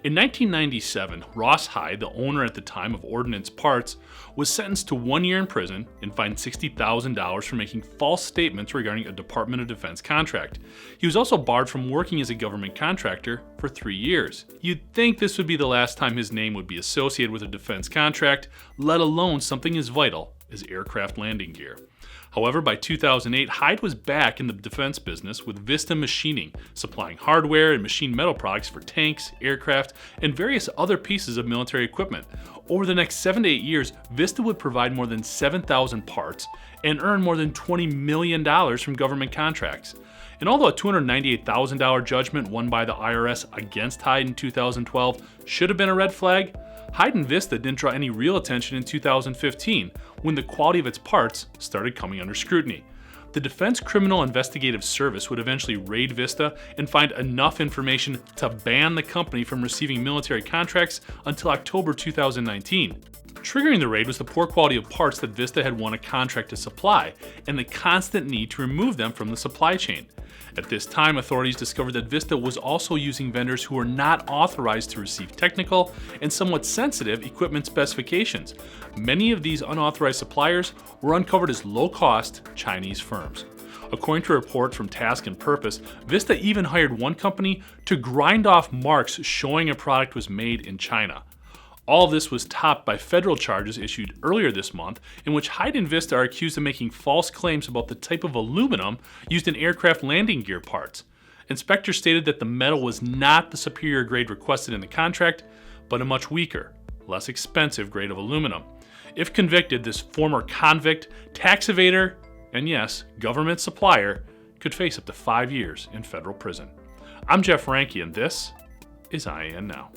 In 1997, Ross Hyde, the owner at the time of Ordinance Parts, was sentenced to 1 year in prison and fined $60,000 for making false statements regarding a Department of Defense contract. He was also barred from working as a government contractor for 3 years. You'd think this would be the last time his name would be associated with a defense contract, let alone something as vital as aircraft landing gear. However, by 2008, Hyde was back in the defense business with Vista Machining, supplying hardware and machined metal products for tanks, aircraft, and various other pieces of military equipment. Over the next 7 to 8 years, Vista would provide more than 7,000 parts and earn more than $20 million from government contracts. And although a $298,000 judgment won by the IRS against Hyde in 2012 should have been a red flag, Hyde and Vista didn't draw any real attention in 2015 when the quality of its parts started coming under scrutiny. The Defense Criminal Investigative Service would eventually raid Vista and find enough information to ban the company from receiving military contracts until October 2019. Triggering the raid was the poor quality of parts that Vista had won a contract to supply and the constant need to remove them from the supply chain. At this time, authorities discovered that Vista was also using vendors who were not authorized to receive technical and somewhat sensitive equipment specifications. Many of these unauthorized suppliers were uncovered as low-cost Chinese firms. According to a report from Task and Purpose, Vista even hired one company to grind off marks showing a product was made in China. All this was topped by federal charges issued earlier this month in which Hyde and Vista are accused of making false claims about the type of aluminum used in aircraft landing gear parts. Inspectors stated that the metal was not the superior grade requested in the contract, but a much weaker, less expensive grade of aluminum. If convicted, this former convict, tax evader, and yes, government supplier could face up to 5 years in federal prison. I'm Jeff Ranke, and this is IEN Now.